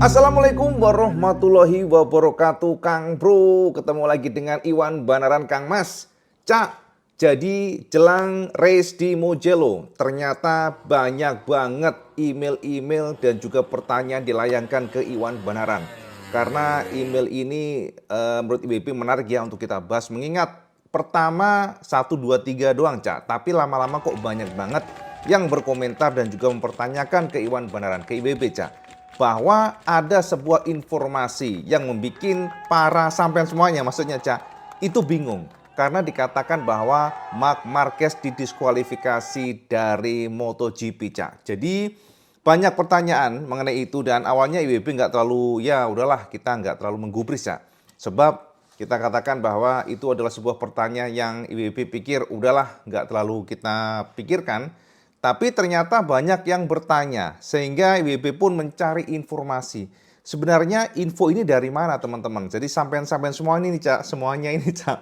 Assalamualaikum warahmatullahi wabarakatuh, Kang Bro. Ketemu lagi dengan Iwan Banaran, Kang Mas. Cak, jadi jelang race di Mugello, ternyata banyak banget email-email dan juga pertanyaan dilayangkan ke Iwan Banaran. Karena email ini menurut IBB menarik ya untuk kita bahas. Mengingat pertama 1, 2, 3 doang, Cak. Tapi lama-lama kok banyak banget yang berkomentar dan juga mempertanyakan ke Iwan Banaran, ke IBB, Cak, bahwa ada sebuah informasi yang membuat para sampean semuanya, maksudnya Cak, itu bingung. Karena dikatakan bahwa Marc Marquez didiskualifikasi dari MotoGP, Cak. Jadi banyak pertanyaan mengenai itu dan awalnya IWB nggak terlalu, ya udahlah kita nggak terlalu menggubris, Cak. Sebab kita katakan bahwa itu adalah sebuah pertanyaan yang IWB pikir udahlah nggak terlalu kita pikirkan. Tapi ternyata banyak yang bertanya, sehingga IWB pun mencari informasi. Sebenarnya info ini dari mana, teman-teman? Jadi sampean-sampean semua ini nih, Cak, semuanya ini, Cak,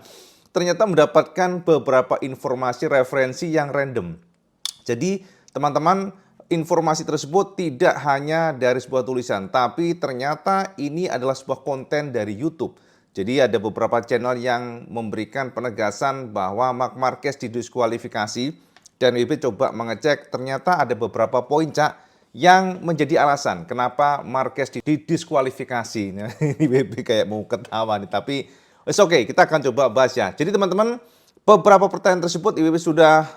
ternyata mendapatkan beberapa informasi referensi yang random. Jadi teman-teman, informasi tersebut tidak hanya dari sebuah tulisan, tapi ternyata ini adalah sebuah konten dari YouTube. Jadi ada beberapa channel yang memberikan penegasan bahwa Marc Marquez didiskualifikasi. Dan WB coba mengecek, ternyata ada beberapa poin, Cak, yang menjadi alasan kenapa Marquez didiskualifikasi. Nah, ini WB kayak mau ketawa nih, tapi it's okay, kita akan coba bahas ya. Jadi teman-teman, beberapa pertanyaan tersebut IWB sudah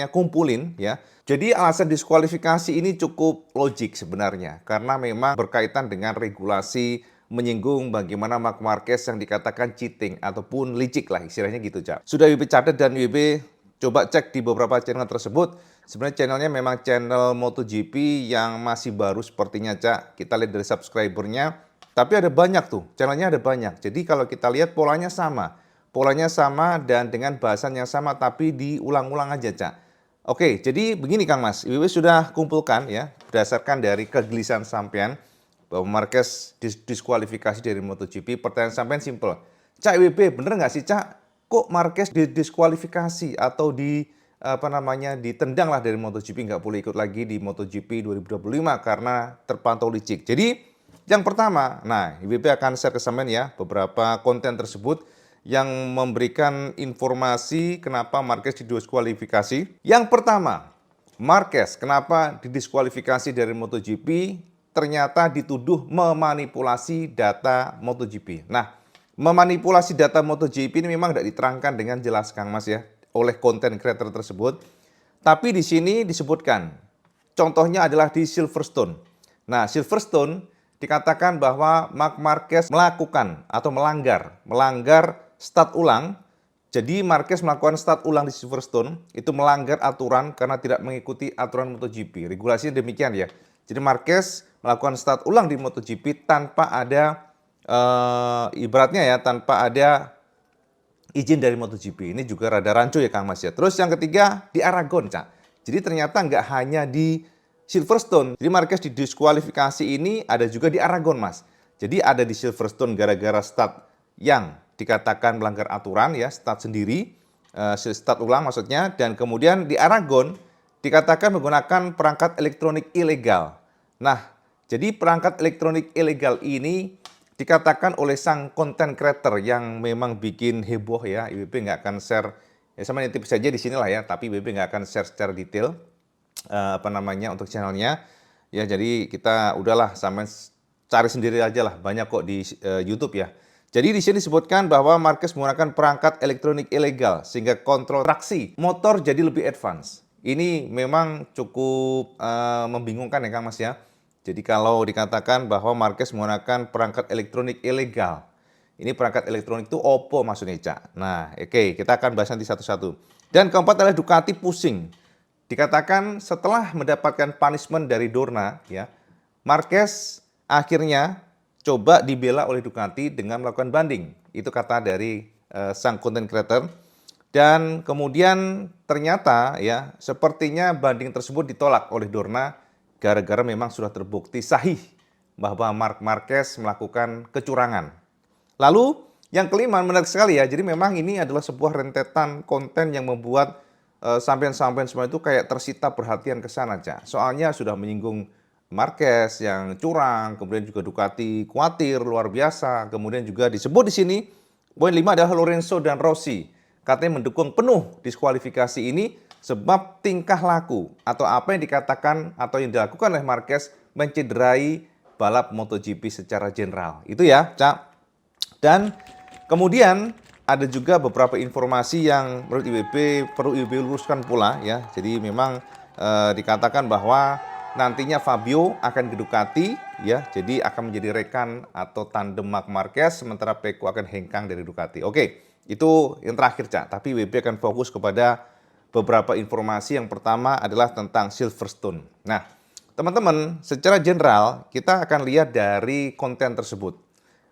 kumpulin ya. Jadi alasan diskualifikasi ini cukup logik sebenarnya, karena memang berkaitan dengan regulasi, menyinggung bagaimana Marc Marquez yang dikatakan cheating ataupun licik lah istilahnya gitu, Cak. Sudah IWB catat dan IWB coba cek di beberapa channel tersebut. Sebenarnya channelnya memang channel MotoGP yang masih baru sepertinya, Cak. Kita lihat dari subscribernya. Tapi ada banyak tuh, channelnya ada banyak. Jadi kalau kita lihat polanya sama. Polanya sama dan dengan bahasan yang sama tapi diulang-ulang aja, Cak. Oke, jadi begini Kang Mas. IWB sudah kumpulkan ya, berdasarkan dari kegelisahan sampean bahwa Marquez diskualifikasi dari MotoGP. Pertanyaan sampean simple. Cak, IWB bener nggak sih, Cak? Kok Marquez didiskualifikasi atau ditendang lah dari MotoGP, nggak boleh ikut lagi di MotoGP 2025 karena terpantau licik. Jadi yang pertama, nah IWB akan share ke sampean ya beberapa konten tersebut yang memberikan informasi kenapa Marquez didiskualifikasi. Yang pertama, Marquez kenapa didiskualifikasi dari MotoGP? Ternyata dituduh memanipulasi data MotoGP. Nah, memanipulasi data MotoGP ini memang tidak diterangkan dengan jelas, Kang Mas ya, oleh konten creator tersebut. Tapi di sini disebutkan, contohnya adalah di Silverstone. Nah, Silverstone dikatakan bahwa Marc Marquez melakukan atau melanggar start ulang. Jadi Marquez melakukan start ulang di Silverstone itu melanggar aturan karena tidak mengikuti aturan MotoGP. Regulasinya demikian ya. Jadi Marquez melakukan start ulang di MotoGP tanpa ada ibaratnya ya, tanpa ada izin dari MotoGP. Ini juga rada rancu ya, Kang Mas ya. Terus yang ketiga di Aragon, Cak. Jadi ternyata nggak hanya di Silverstone. Jadi Marquez didiskualifikasi ini ada juga di Aragon, Mas. Jadi ada di Silverstone gara-gara start yang dikatakan melanggar aturan ya, start sendiri, start ulang maksudnya. Dan kemudian di Aragon dikatakan menggunakan perangkat elektronik ilegal. Nah, jadi perangkat elektronik ilegal ini dikatakan oleh sang content creator yang memang bikin heboh ya. IWB nggak akan share, ya sama nitip saja di sinilah ya, tapi IWB nggak akan share secara detail untuk channelnya. Ya jadi kita udahlah sampai cari sendiri aja lah, banyak kok di YouTube ya. Jadi di sini disebutkan bahwa Marquez menggunakan perangkat elektronik ilegal sehingga kontrol traksi motor jadi lebih advance. Ini memang cukup membingungkan ya, Kang Mas ya. Jadi kalau dikatakan bahwa Marquez menggunakan perangkat elektronik ilegal, ini perangkat elektronik itu Oppo maksudnya, Cak. Nah, oke, kita akan bahas nanti satu-satu. Dan keempat adalah Ducati pusing. Dikatakan setelah mendapatkan punishment dari Dorna, ya, Marquez akhirnya coba dibela oleh Ducati dengan melakukan banding. Itu kata dari sang content creator. Dan kemudian ternyata ya, sepertinya banding tersebut ditolak oleh Dorna gara-gara memang sudah terbukti sahih bahwa Marc Marquez melakukan kecurangan. Lalu yang kelima menarik sekali ya, jadi memang ini adalah sebuah rentetan konten yang membuat sampean-sampean semua itu kayak tersita perhatian ke sana, Cak. Soalnya sudah menyinggung Marquez yang curang, kemudian juga Ducati khawatir luar biasa, kemudian juga disebut di sini poin 5 adalah Lorenzo dan Rossi katanya mendukung penuh diskualifikasi ini sebab tingkah laku atau apa yang dikatakan atau yang dilakukan oleh Marquez mencederai balap MotoGP secara general. Itu ya, Cak. Dan kemudian ada juga beberapa informasi yang menurut IWB perlu IWB luruskan pula ya. Jadi memang dikatakan bahwa nantinya Fabio akan ke Ducati ya. Jadi akan menjadi rekan atau tandem Marc Marquez sementara Pecco akan hengkang dari Ducati. Oke, itu yang terakhir, Cak. Tapi IWB akan fokus kepada beberapa informasi. Yang pertama adalah tentang Silverstone. Nah, teman-teman, secara general kita akan lihat dari konten tersebut.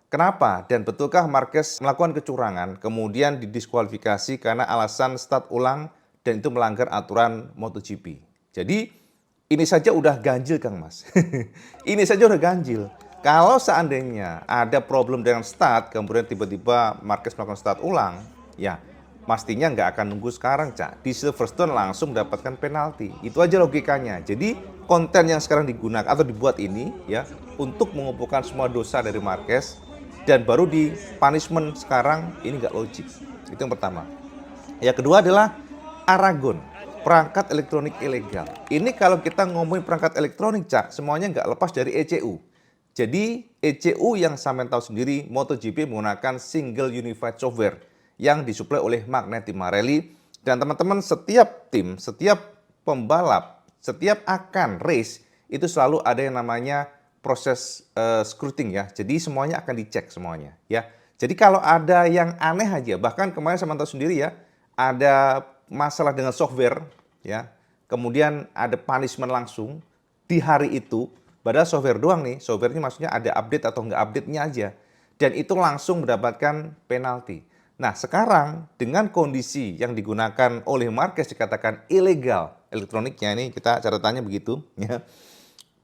Kenapa? Dan betulkah Marquez melakukan kecurangan, kemudian didiskualifikasi karena alasan start ulang dan itu melanggar aturan MotoGP. Jadi ini saja udah ganjil, Kang Mas. Ini saja udah ganjil. Kalau seandainya ada problem dengan start, kemudian tiba-tiba Marquez melakukan start ulang, ya pastinya nggak akan nunggu sekarang, Cak. Di Silverstone langsung mendapatkan penalti. Itu aja logikanya. Jadi konten yang sekarang digunakan atau dibuat ini ya untuk mengumpulkan semua dosa dari Marquez dan baru di punishment sekarang ini nggak logik. Itu yang pertama. Yang kedua adalah Aragon, perangkat elektronik ilegal. Ini kalau kita ngomongin perangkat elektronik, Cak, semuanya nggak lepas dari ECU. Jadi ECU yang sampean tahu sendiri, MotoGP menggunakan Single Unified Software yang disuplai oleh Magneti Marelli. Dan teman-teman, setiap tim, setiap pembalap, setiap akan race, itu selalu ada yang namanya proses scruting ya. Jadi semuanya akan dicek semuanya ya. Jadi kalau ada yang aneh aja, bahkan kemarin saya tahu sendiri ya, ada masalah dengan software ya. Kemudian ada punishment langsung di hari itu. Padahal software doang nih, software ini maksudnya ada update atau nggak update-nya aja. Dan itu langsung mendapatkan penalti. Nah sekarang dengan kondisi yang digunakan oleh Marquez dikatakan ilegal elektroniknya ini kita catatannya begitu ya.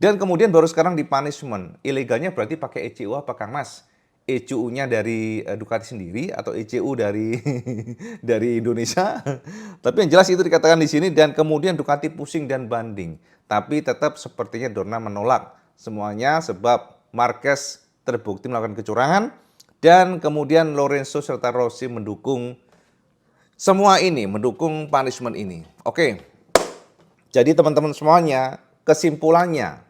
Dan kemudian baru sekarang di punishment. Ilegalnya berarti pakai ECU apa, Kang Mas? ECU-nya dari Ducati sendiri atau ECU dari dari Indonesia? Tapi yang jelas itu dikatakan di sini dan kemudian Ducati pusing dan banding. Tapi tetap sepertinya Dorna menolak semuanya sebab Marquez terbukti melakukan kecurangan dan kemudian Lorenzo serta Rossi mendukung semua ini, mendukung punishment ini. Oke. Jadi teman-teman semuanya, kesimpulannya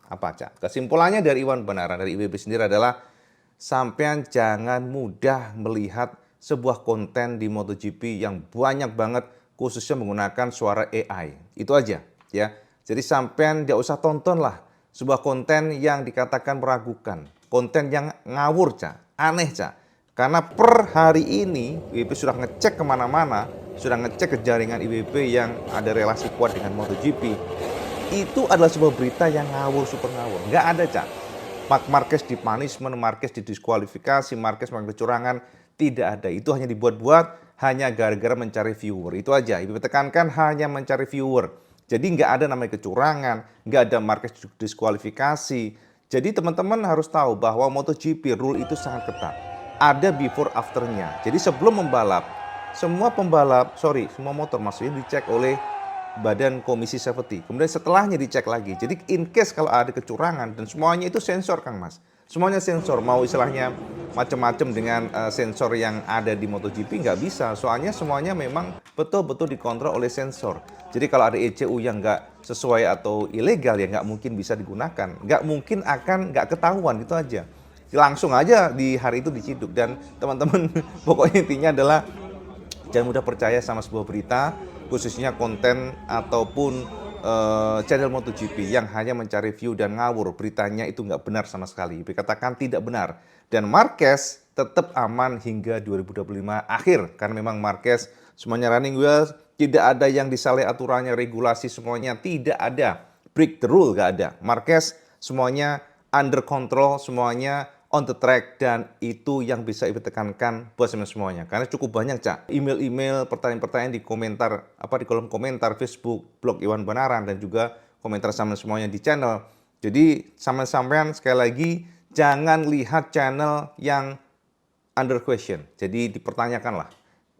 apa, Cak? Kesimpulannya dari Iwan Banaran, dari IWB sendiri adalah sampean jangan mudah melihat sebuah konten di MotoGP yang banyak banget khususnya menggunakan suara AI. Itu aja ya. Jadi sampean tidak usah tonton lah sebuah konten yang dikatakan meragukan. Konten yang ngawur, Cak. Aneh, Cak. Karena per hari ini IWB sudah ngecek kemana-mana, sudah ngecek ke jaringan IWB yang ada relasi kuat dengan MotoGP. Itu adalah sebuah berita yang ngawur, super ngawur. Nggak ada, Cak. Marquez di punishment, Marquez didiskualifikasi, Marquez melakukan kecurangan. Tidak ada. Itu hanya dibuat-buat, hanya gara-gara mencari viewer. Itu aja. Ibu tekankan hanya mencari viewer. Jadi nggak ada namanya kecurangan, nggak ada Marquez diskualifikasi. Jadi teman-teman harus tahu bahwa MotoGP rule itu sangat ketat. Ada before afternya. Jadi sebelum membalap, semua motor maksudnya dicek oleh Badan Komisi Safety. Kemudian setelahnya dicek lagi. Jadi in case kalau ada kecurangan dan semuanya itu sensor, Kang Mas. Semuanya sensor. Mau istilahnya macam-macam dengan sensor yang ada di MotoGP nggak bisa. Soalnya semuanya memang betul-betul dikontrol oleh sensor. Jadi kalau ada ECU yang nggak sesuai atau ilegal ya nggak mungkin bisa digunakan. Nggak mungkin akan nggak ketahuan, itu aja. Langsung aja di hari itu diciduk. Dan teman-teman pokoknya intinya adalah jangan mudah percaya sama sebuah berita, khususnya konten ataupun channel MotoGP yang hanya mencari view dan ngawur. Beritanya itu nggak benar sama sekali. Dikatakan tidak benar. Dan Marquez tetap aman hingga 2025 akhir. Karena memang Marquez semuanya running well, tidak ada yang disalahi aturannya, regulasi semuanya tidak ada. Break the rule nggak ada. Marquez semuanya under control, semuanya on the track, dan itu yang bisa Ibu tekankan buat semuanya. Karena cukup banyak, Cak, email-email, pertanyaan-pertanyaan di komentar, di kolom komentar Facebook, blog Iwan Banaran, dan juga komentar sama semuanya di channel. Jadi sampean sekali lagi jangan lihat channel yang under question. Jadi dipertanyakanlah.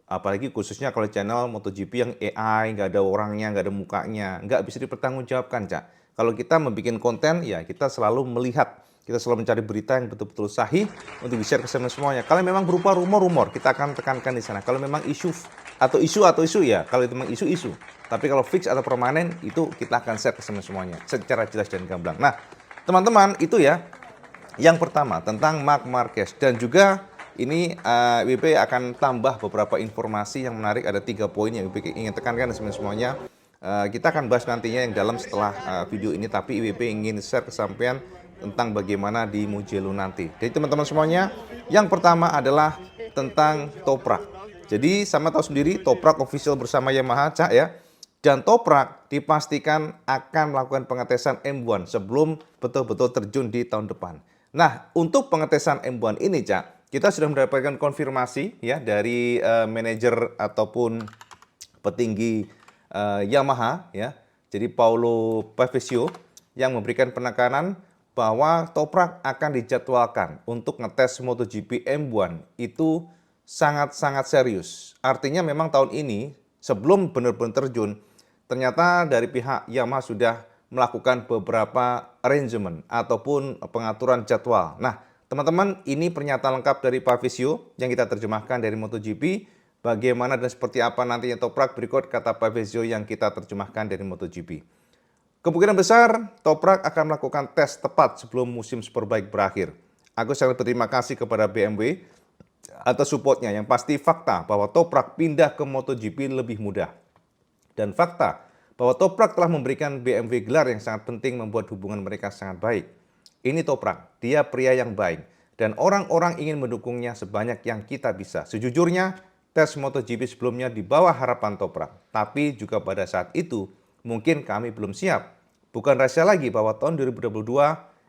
Apalagi khususnya kalau channel MotoGP yang AI, nggak ada orangnya, nggak ada mukanya, nggak bisa dipertanggungjawabkan, Cak. Kalau kita membuat konten, ya kita selalu melihat, kita selalu mencari berita yang betul-betul sahih untuk di-share ke semuanya. Kalau memang berupa rumor-rumor, kita akan tekankan di sana. Kalau memang isu isu ya, kalau itu memang isu-isu. Tapi kalau fix atau permanen, itu kita akan share ke semuanya secara jelas dan gamblang. Nah, teman-teman, itu ya yang pertama tentang Marc Marquez, dan juga ini WP akan tambah beberapa informasi yang menarik. Ada 3 poin yang WP ingin tekankan semuanya. Kita akan bahas nantinya yang dalam setelah video ini, tapi WP ingin share kesampaian tentang bagaimana di Mugello nanti. Jadi teman-teman semuanya, yang pertama adalah tentang Toprak. Jadi sama tahu sendiri, Toprak official bersama Yamaha, Cak ya. Dan Toprak dipastikan akan melakukan pengetesan M1 sebelum betul-betul terjun di tahun depan. Nah, untuk pengetesan M1 ini, Cak, kita sudah mendapatkan konfirmasi ya dari manajer ataupun petinggi Yamaha ya. Jadi Paulo Pavesio yang memberikan penekanan bahwa Toprak akan dijadwalkan untuk ngetes MotoGP M1 itu sangat-sangat serius. Artinya memang tahun ini sebelum benar-benar terjun, ternyata dari pihak Yamaha sudah melakukan beberapa arrangement ataupun pengaturan jadwal. Nah, teman-teman, ini pernyataan lengkap dari Pavesio yang kita terjemahkan dari MotoGP. Bagaimana dan seperti apa nantinya Toprak, berikut kata Pavesio yang kita terjemahkan dari MotoGP. Kemungkinan besar Toprak akan melakukan tes tepat sebelum musim Superbike berakhir. Aku sangat berterima kasih kepada BMW atas supportnya. Yang pasti fakta bahwa Toprak pindah ke MotoGP lebih mudah. Dan fakta bahwa Toprak telah memberikan BMW gelar yang sangat penting membuat hubungan mereka sangat baik. Ini Toprak, dia pria yang baik. Dan orang-orang ingin mendukungnya sebanyak yang kita bisa. Sejujurnya, tes MotoGP sebelumnya di bawah harapan Toprak. Tapi juga pada saat itu, mungkin kami belum siap. Bukan rahasia lagi bahwa tahun 2022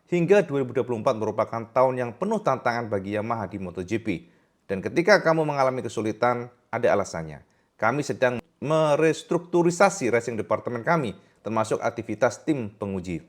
hingga 2024 merupakan tahun yang penuh tantangan bagi Yamaha di MotoGP. Dan ketika kamu mengalami kesulitan, ada alasannya. Kami sedang merestrukturisasi racing departemen kami, termasuk aktivitas tim penguji.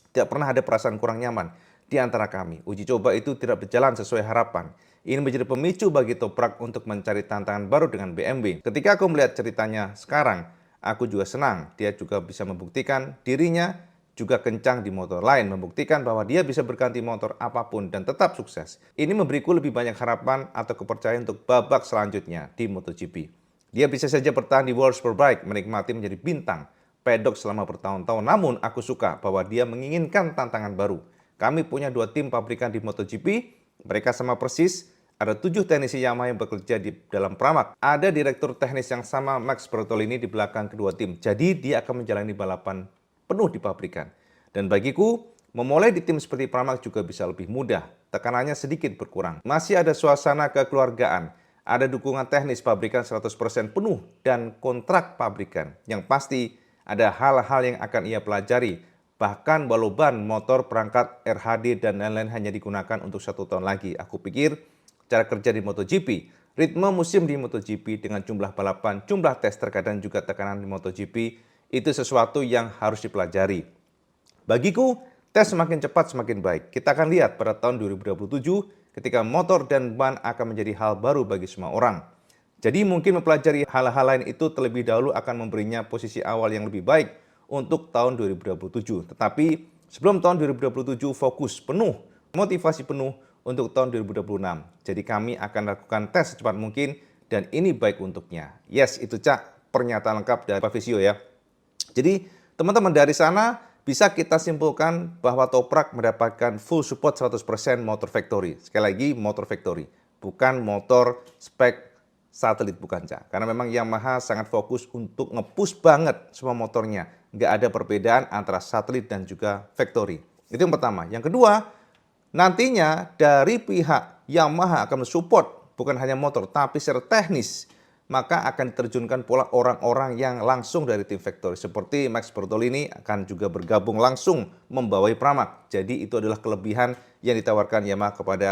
Tidak pernah ada perasaan kurang nyaman di antara kami. Uji coba itu tidak berjalan sesuai harapan. Ini menjadi pemicu bagi Toprak untuk mencari tantangan baru dengan BMW. Ketika aku melihat ceritanya sekarang, aku juga senang. Dia juga bisa membuktikan dirinya juga kencang di motor lain, membuktikan bahwa dia bisa berganti motor apapun dan tetap sukses. Ini memberiku lebih banyak harapan atau kepercayaan untuk babak selanjutnya di MotoGP. Dia bisa saja bertahan di World Superbike, menikmati menjadi bintang pedok selama bertahun-tahun. Namun aku suka bahwa dia menginginkan tantangan baru. Kami punya 2 tim pabrikan di MotoGP, mereka sama persis. Ada 7 teknisi Yamaha yang bekerja di dalam Pramac. Ada direktur teknis yang sama, Max Bertolini, di belakang kedua tim. Jadi dia akan menjalani balapan penuh di pabrikan. Dan bagiku, memulai di tim seperti Pramac juga bisa lebih mudah. Tekanannya sedikit berkurang. Masih ada suasana kekeluargaan. Ada dukungan teknis pabrikan 100% penuh dan kontrak pabrikan. Yang pasti ada hal-hal yang akan ia pelajari. Bahkan walau ban, motor, perangkat, RHD, dan lain-lain hanya digunakan untuk 1 tahun lagi. Aku pikir cara kerja di MotoGP, ritme musim di MotoGP dengan jumlah balapan, jumlah tes, terkadang juga tekanan di MotoGP, itu sesuatu yang harus dipelajari. Bagiku, tes semakin cepat semakin baik. Kita akan lihat pada tahun 2027 ketika motor dan ban akan menjadi hal baru bagi semua orang. Jadi mungkin mempelajari hal-hal lain itu terlebih dahulu akan memberinya posisi awal yang lebih baik untuk tahun 2027. Tetapi sebelum tahun 2027 fokus penuh, motivasi penuh untuk tahun 2026. Jadi kami akan lakukan tes secepat mungkin dan ini baik untuknya. Yes, itu Cak pernyataan lengkap dari Pavesio ya. Jadi teman-teman dari sana bisa kita simpulkan bahwa Toprak mendapatkan full support 100% motor factory. Sekali lagi, motor factory. Bukan motor spek satelit, bukan, Cak. Karena memang Yamaha sangat fokus untuk nge-push banget semua motornya. Nggak ada perbedaan antara satelit dan juga factory. Itu yang pertama. Yang kedua, nantinya dari pihak Yamaha akan mensupport bukan hanya motor, tapi secara teknis maka akan diterjunkan pula orang-orang yang langsung dari tim factory. Seperti Max Bertolini akan juga bergabung langsung membawai Pramac. Jadi itu adalah kelebihan yang ditawarkan Yamaha kepada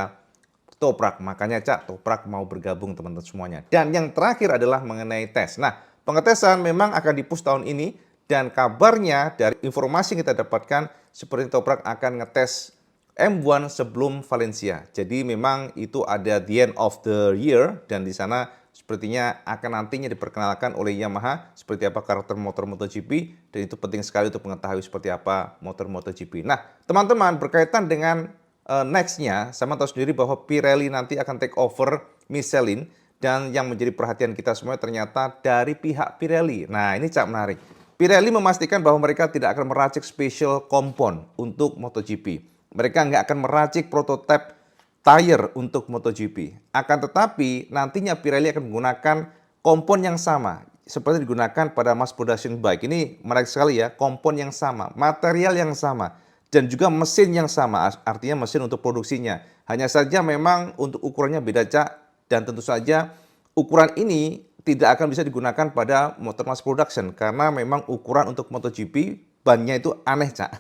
Toprak. Makanya Cak, Toprak mau bergabung teman-teman semuanya. Dan yang terakhir adalah mengenai tes. Nah, pengetesan memang akan di-push tahun ini. Dan kabarnya dari informasi yang kita dapatkan, seperti Toprak akan ngetes M1 sebelum Valencia. Jadi memang itu ada the end of the year dan di sana sepertinya akan nantinya diperkenalkan oleh Yamaha seperti apa karakter motor MotoGP, dan itu penting sekali untuk mengetahui seperti apa motor MotoGP. Nah, teman-teman, berkaitan dengan next-nya, sama tahu sendiri bahwa Pirelli nanti akan take over Michelin, dan yang menjadi perhatian kita semua ternyata dari pihak Pirelli. Nah, ini Cak menarik. Pirelli memastikan bahwa mereka tidak akan meracik special kompon untuk MotoGP. Mereka nggak akan meracik prototipe tire untuk MotoGP. Akan tetapi nantinya Pirelli akan menggunakan kompon yang sama seperti digunakan pada mass production bike. Ini menarik sekali ya, kompon yang sama, material yang sama, dan juga mesin yang sama, artinya mesin untuk produksinya. Hanya saja memang untuk ukurannya beda, Cak. Dan tentu saja ukuran ini tidak akan bisa digunakan pada motor mass production karena memang ukuran untuk MotoGP bannya itu aneh, Cak.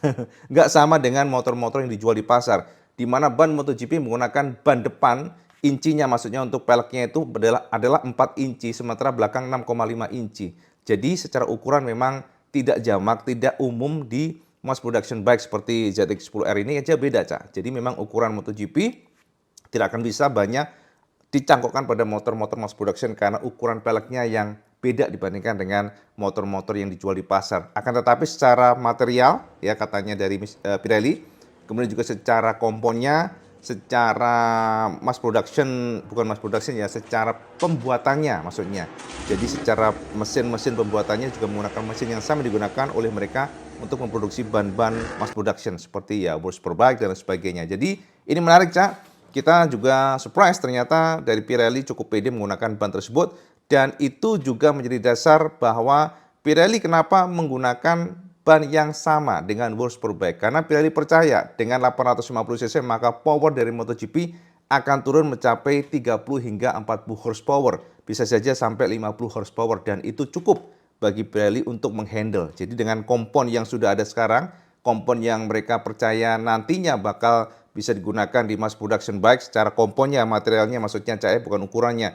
Nggak sama dengan motor-motor yang dijual di pasar, di mana ban MotoGP menggunakan ban depan incinya, maksudnya untuk peleknya itu adalah 4 inci, sementara belakang 6,5 inci. Jadi secara ukuran memang tidak jamak, tidak umum di mass production bike seperti ZX-10R ini aja beda, Cak. Jadi memang ukuran MotoGP tidak akan bisa banyak dicangkokkan pada motor-motor mass production karena ukuran peleknya yang beda dibandingkan dengan motor-motor yang dijual di pasar. Akan tetapi secara material, ya katanya dari Pirelli, kemudian juga secara komponnya, secara mass production, bukan mass production ya, secara pembuatannya maksudnya. Jadi secara mesin-mesin pembuatannya juga menggunakan mesin yang sama digunakan oleh mereka untuk memproduksi ban-ban mass production seperti ya World Superbike dan sebagainya. Jadi ini menarik, Cak. Kita juga surprise ternyata dari Pirelli cukup pede menggunakan ban tersebut, dan itu juga menjadi dasar bahwa Pirelli kenapa menggunakan ban yang sama dengan World Superbike. Karena Pirelli percaya dengan 850 cc maka power dari MotoGP akan turun mencapai 30 hingga 40 horsepower. Bisa saja sampai 50 horsepower, dan itu cukup bagi Pirelli untuk menghandle. Jadi dengan kompon yang sudah ada sekarang, kompon yang mereka percaya nantinya bakal bisa digunakan di mass production bike secara komponnya, materialnya maksudnya, Cak, bukan ukurannya.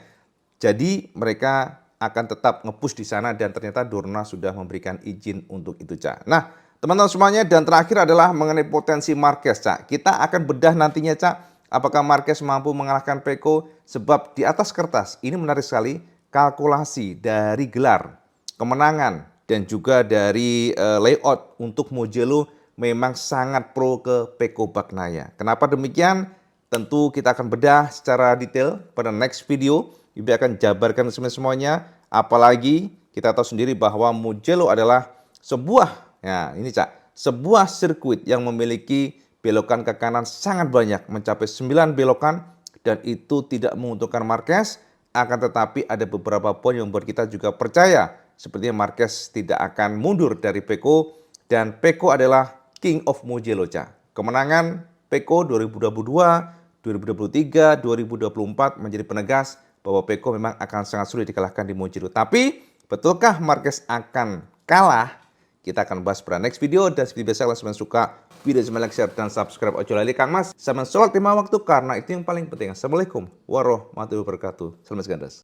Jadi mereka akan tetap nge-push di sana, dan ternyata Dorna sudah memberikan izin untuk itu, Cak. Nah, teman-teman semuanya, dan terakhir adalah mengenai potensi Marquez, Cak. Kita akan bedah nantinya, Cak, apakah Marquez mampu mengalahkan Pecco, sebab di atas kertas ini menarik sekali kalkulasi dari gelar, kemenangan, dan juga dari layout untuk Mugello memang sangat pro ke Pecco Bagnaia. Kenapa demikian? Tentu kita akan bedah secara detail pada next video. Ibu akan jabarkan semuanya. Apalagi kita tahu sendiri bahwa Mugello adalah sebuah, ya ini, Cak, sebuah sirkuit yang memiliki belokan ke kanan sangat banyak, mencapai 9 belokan, dan itu tidak menguntungkan Marquez. Akan tetapi ada beberapa poin yang membuat kita juga percaya sepertinya Marquez tidak akan mundur dari Pecco, dan Pecco adalah King of Mugello, Cak. Kemenangan Pecco 2022, 2023, 2024 menjadi penegas bahwa Pecco memang akan sangat sulit dikalahkan di Mugello. Tapi betulkah Marquez akan kalah? Kita akan bahas pada next video. Dan seperti biasa, kalau kalian suka video, like, share, dan subscribe. Ojo lali Kang Mas. Sama sholat 5 waktu karena itu yang paling penting. Assalamualaikum warahmatullahi wabarakatuh. Salam gandas.